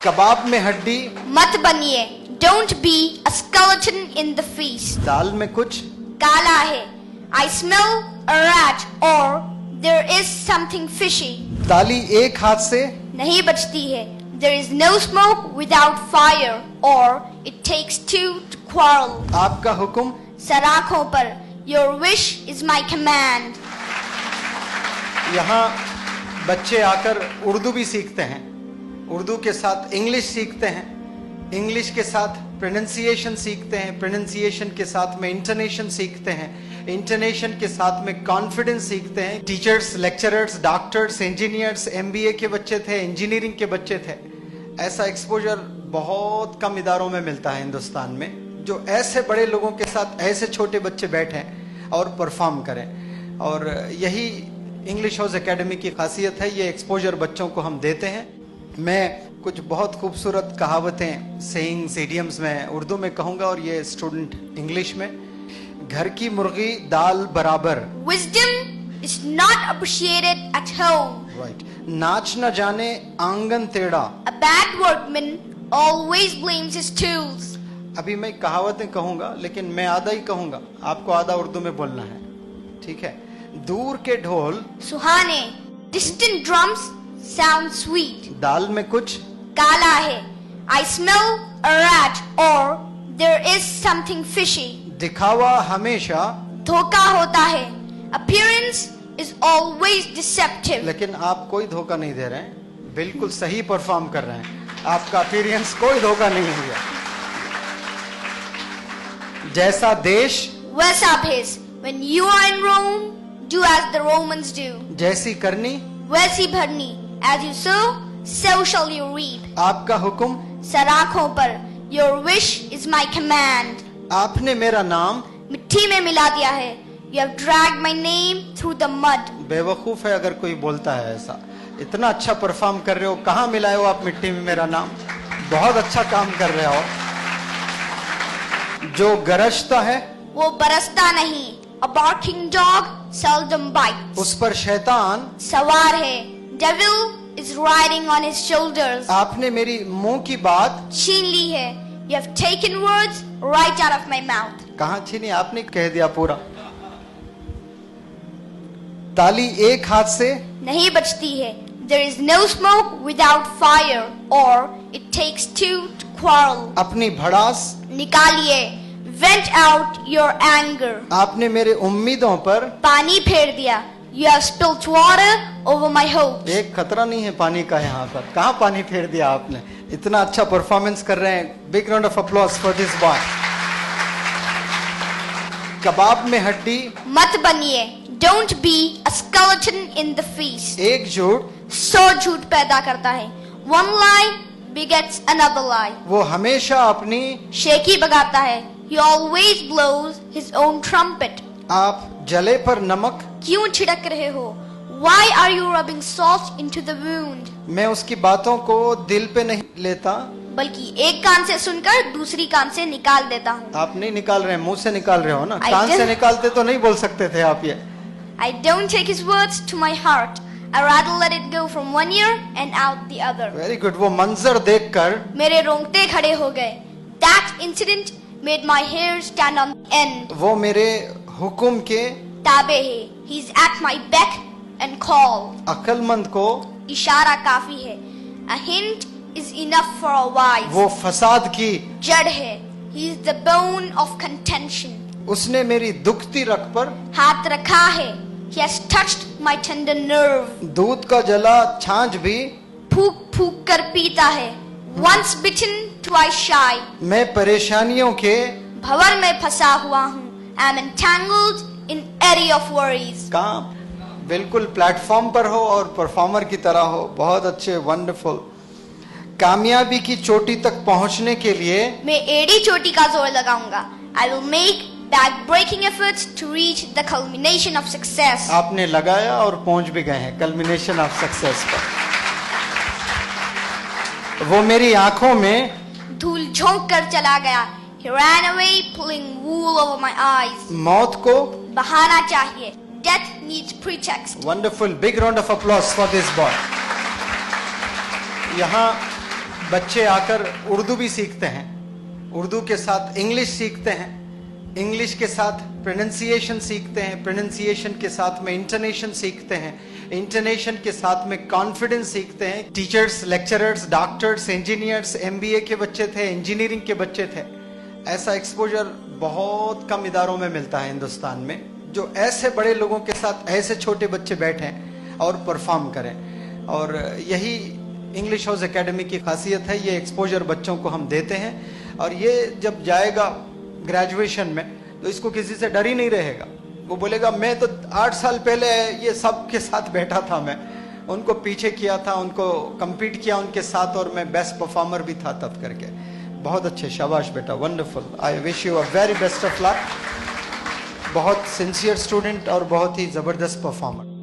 कबाब में हड्डी मत बनिए, don't be a skeleton in the feast. दाल में कुछ काला है, I smell a rat or there is something fishy. ताली एक हाथ से नहीं बचती है, there is no smoke without fire or it takes two to quarrel. आपका हुक्म सराखों पर your wish is my command. यहाँ बच्चे आकर उर्दू भी सीखते हैं, उर्दू के साथ इंग्लिश सीखते हैं, इंग्लिश के साथ प्रोनाउंसिएशन सीखते हैं, प्रोनाउंसिएशन के साथ में इंटोनेशन सीखते हैं, इंटोनेशन के साथ में कॉन्फिडेंस सीखते हैं। Teachers, lecturers, doctors, engineers, MBA के बच्चे थे, इंजीनियरिंग के बच्चे थे। ऐसा एक्सपोजर बहुत कम इदारों में मिलता है हिंदुस्तान में, जो ऐसे बड़े लोगों के साथ ऐसे छोटे बच्चे बैठें और परफॉर्म करें। और यही इंग्लिश हाउस एकेडमी की खासियत है, ये एक्सपोजर बच्चों को हम देते हैं। मैं कुछ बहुत खूबसूरत कहावतें, सेइंग्स, इडियम्स में उर्दू में कहूंगा और ये स्टूडेंट इंग्लिश में। घर की मुर्गी दाल बराबर। Wisdom is not appreciated at home. Right. नाच न जाने आंगन टेढ़ा। A bad workman always blames his tools. अभी मैं कहावतें कहूंगा लेकिन मैं आधा ही कहूंगा, आपको आधा उर्दू में बोलना है, ठीक है। दूर के ढोल सुहाने, distant drums sound sweet. दाल में कुछ काला है, I smell a rat or there is something fishy. दिखावा हमेशा, धोखा होता है, appearance is always deceptive. लेकिन आप कोई धोखा नहीं दे रहे हैं, बिल्कुल सही परफॉर्म कर रहे हैं, आपका अपीयरेंस कोई धोखा नहीं हुआ। जैसा देश वैसा भेष, when you are in Rome, do as the Romans do. जैसी करनी वैसी भरनी, as you sow, so shall you reap. आपका हुक्म सराखों पर your wish is my command. आपने मेरा नाम मिट्टी में मिला दिया है, you have dragged my name through the mud. बेवकूफ है अगर कोई बोलता है ऐसा। इतना अच्छा परफॉर्म कर रहे हो, कहाँ मिलाए हो आप मिट्टी में मेरा नाम? बहुत अच्छा काम कर रहे हो। जो गरजता है वो बरसता नहीं, a barking dog seldom bites. उस पर शैतान सवार है, devil is riding on his shoulders. आपने मेरी मुंह की बात छीन ली है, you have taken words right out of my mouth. कहाँ छीनी? आपने कह दिया पूरा। ताली एक हाथ से नहीं बचती है, there is no smoke without fire or it takes two to quarrel. अपनी भड़ास निकालिए, vent out your anger. आपने मेरे उम्मीदों पर पानी फेर दिया, you have spilled water over my hopes. एक खतरा नहीं है पानी का यहाँ पर, कहाँ पानी फेर दिया आपने? इतना अच्छा परफॉर्मेंस कर रहे हैं, big round of applause for this boy. कबाब में हड्डी मत बनिए, don't be a skeleton in the feast. एक झूठ 100 झूठ पैदा करता है, one lie begets another lie. वो हमेशा अपनी शेखी बगाता है, he always blows his own trumpet. आप जले पर नमक क्यों छिड़क रहे हो? Why are you rubbing salt into the wound? मैं उसकी बातों को दिल पे नहीं लेता, बल्कि एक कान से सुनकर दूसरी कान से निकाल देता हूँ। आप नहीं निकाल रहे हैं, मुंह से निकाल रहे हो ना। I कान से didn't- निकालते तो नहीं बोल सकते थे आप ये। I don't take his words to my heart. I rather let it go from one ear and out the other. Very good. वो मंजर देखकर मेरे रोंगटे खड़े हो गए। That incident made my hair stand on end. वो मेरे हुक्म के ताबे है, he's at my beck and call. अक्लमंद को इशारा काफी है, a hint is enough for a wise. वो फसाद की जड़ है, he is the bone of contention. उसने मेरी दुखती रख पर हाथ रखा है, he has touched my tender nerve. दूध का जला छाछ भी फूक फूक कर पीता है, once bitten twice shy. मैं परेशानियों के भंवर में फंसा हुआ हूँ, I am entangled in eddy of worries. काम बिल्कुल प्लेटफॉर्म पर हो और परफॉर्मर की तरह हो। बहुत अच्छे, वंडरफुल। कामयाबी की चोटी तक पहुंचने के लिए मैं एड़ी चोटी का जोर लगाऊंगा। I will make back-breaking efforts to reach the culmination of success. आपने लगाया और पहुंच भी गए हैं कल्मिनेशन ऑफ सक्सेस पर। वो मेरी आंखों में धूल झोंक कर चला गया, he ran away pulling wool over my eyes. मौत को बहाना चाहिए, death needs pretext. Wonderful, big round of applause for this boy. यहाँ बच्चे आकर उर्दू भी सीखते हैं, उर्दू के साथ इंग्लिश सीखते हैं, इंग्लिश के साथ प्रोनाउंसिएशन सीखते हैं, प्रोनाउंसिएशन के साथ में इंटोनेशन सीखते हैं, इंटोनेशन के साथ में कॉन्फिडेंस सीखते हैं। Teachers, lecturers, doctors, engineers, MBA के बच्चे थे, इंजीनियरिंग के बच्चे थे। ऐसा एक्सपोजर बहुत कम इदारों में मिलता है हिंदुस्तान में, जो ऐसे बड़े लोगों के साथ ऐसे छोटे बच्चे बैठें और परफॉर्म करें। और यही इंग्लिश हाउस एकेडमी की खासियत है, ये एक्सपोजर बच्चों को हम देते हैं। और ये जब जाएगा ग्रेजुएशन में तो इसको किसी से डर ही नहीं रहेगा। वो बोलेगा मैं तो 8 साल पहले ये सब के साथ बैठा था, मैं उनको पीछे किया था, उनको compete किया उनके साथ, और मैं बेस्ट परफॉर्मर भी था तब करके। बहुत अच्छे, शाबाश बेटा, wonderful. I wish you a very best of luck. बहुत सिंसियर स्टूडेंट और बहुत ही जबरदस्त परफॉर्मर।